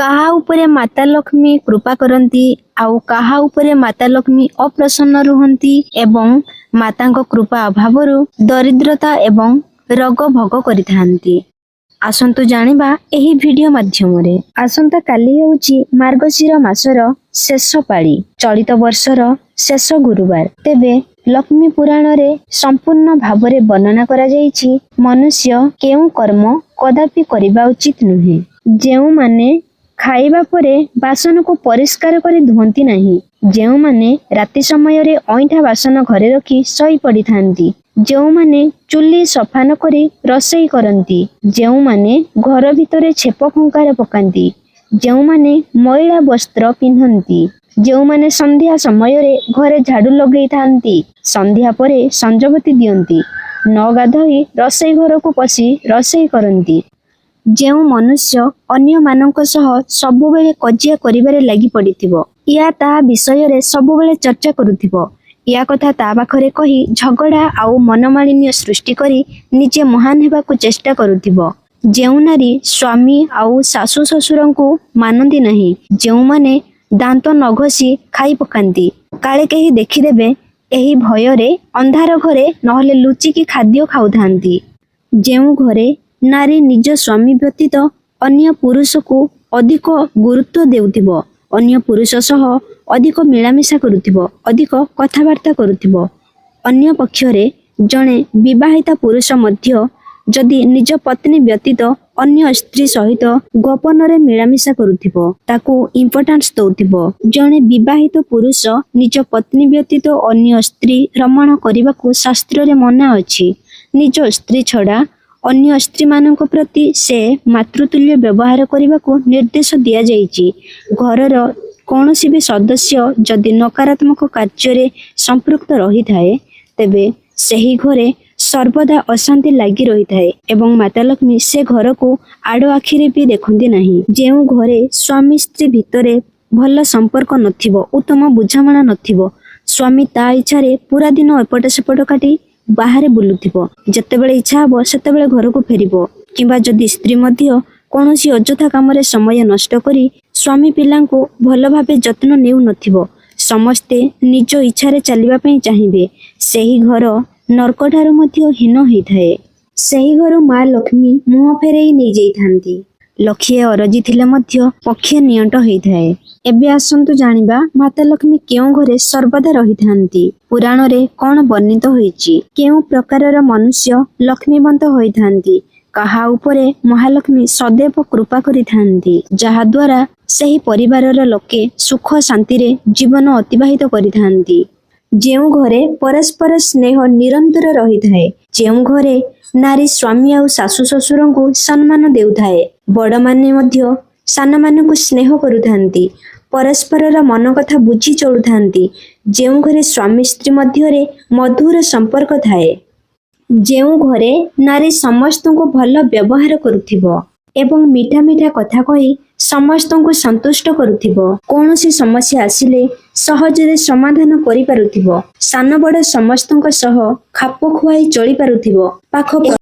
काहा उपरे माता लक्ष्मी कृपा करती आउ काहा उपरे माता लक्ष्मी अप्रसन्न रुहंती एवं मातांको कृपा अभावरु दरिद्रता एवं रोग भोग करिथांती। आसंतु जानिबा एही वीडियो माध्यमरे। आसंता काली हेउची मार्गशीर मासर शेष पाळी, चलित वर्षर शेष गुरुवार। तेबे लक्ष्मी पुराण रे संपूर्ण भावरे वर्णना करा जायछि मनुष्य केउ कर्म कदापि करिबा उचित नुहे। जेउ माने खाइबा परे बासन को परिष्कार करी धुंती नहीं, जेउ माने राति समय रे ऐठा बासन घरे रखी सई पड़ी थांती, जेउ माने चुल्ली सफा न करी रसई करंती, जेउ माने घर भितरे छेप खंकार पकांती, जेउ माने मैला वस्त्र पिन्हंती, जेउ माने संध्या समय रे घरे झाड़ू लगई थांती, संध्या परे संजबती दियंती, न गाधोई रसई घर को पसी रसई करंती। जेउ मनुष्य अन्य मानक सह सबुबेले कजिया करिबारे लागि पड़िथिबो, या ता विषय रे सबुबेले चर्चा करुथिबो, या कथा ता पाखरे कही झगड़ा आउ मनमालिन्य सृष्टि करी निजे महान हेबाकु चेष्टा करुथिबो। जेउ नारी स्वामी आउ सासु ससुरंकु मानंती नहीं, जेउ माने दांत न घसी खाई पकांती, काले केही देखिदेबे एही भयरे अंधार घरे नहले लुचिकी खाद्य खाउथांती। जेउ घरे नारी निज स्वामी व्यतीत अन्य पुरुष को अधिक गुरुत्व देउथिबो, अन्य पुरुष सह अधिक मिलामिशा करुथिबो, अधिक कथावार्ता करुथिबो। अन्य पक्षरे जणे विवाहिता पुरुष मध्य जदि निज पत्नी व्यतीत अन्य स्त्री सहित गोपन रे मिलामिशा करुथिबो, ताकू इम्पोर्टेंस दउथिबो। जणे विवाहित पुरुष निज पत्नी व्यतीत अन्य स्त्री रमण करिबाकू शास्त्र रे मना अछि। निज स्त्री छडा अन्य स्त्री मानक प्रति से मातृतुल्य व्यवहार करने को निर्देश दिया जाइछि। घरर कौनसी भी सदस्य जदि नकारात्मक कार्य संपृक्त रही थाए तेबे सही घरे सर्वदा अशांति लगी रही थाए एवं माता लक्ष्मी से घर को आड़ आखिरे भी देखती नहीं। जेउ घरे स्वामी स्त्री भितरे भल संपर्क नथिबो, उत्तम बुझामणा नथिबो, स्वामी ता इच्छारे पूरा दिन एपट सेपट काटी बाहर बुलुथिबो, जतेबेले इच्छा हबो सेतेबेले घर को फेरिबो, किंबा जदि स्त्री मध्य कौनसी अଯଥା कामरे समय नष्ट करी स्वामी पिलांको भल भाबे जत्न नेउ नथिबो, समस्ते निज इच्छारे चलिबा पई चाहिबे, सेही घर नरकठारु मध्य हीन होइथाए। सेही घर मां लक्ष्मी मुह फेरेई नै जाइथांती। लक्षे अरजी थिले मध्य पक्षे नियंट होइथाए। एबे आसंतु जानिबा माता लक्ष्मी केउ घरे सर्वदा रहिथांती। पुराण रे कोन वर्णित होईची, केउ प्रकारर मनुष्य लक्ष्मीवंत होइथांती, काहा उपरे महालक्ष्मी सदैव कृपा करिथांती, जहा द्वारा सेही परिवारर लोके सुख शांति रे जीवन अतिबाहित करिथांती। जेउ घरे परस्पर स्नेह निरंतर रहिथाए, जेउ घरे नारी स्वामी आउ सासु ससुरंकु सम्मान देउथाए, बड़ माने मध्य सान मानकु स्नेह करुथांती, परस्परर मन कथा बुझी चलुथांती, जेउ घरे स्वामी स्त्री मध्यरे मधुर संपर्क थाए, जेउ घरे नारी समस्तंको भल व्यवहार करुथिबो एवं मीठा मीठा कथा कही समस्तंको संतुष्ट करुथिबो, कौनसी समस्या आसिले सहजरे समाधान करि पारुथिबो, सान बड़ समस्तंको सह खाप खुआई चली पारुथिबो, पाख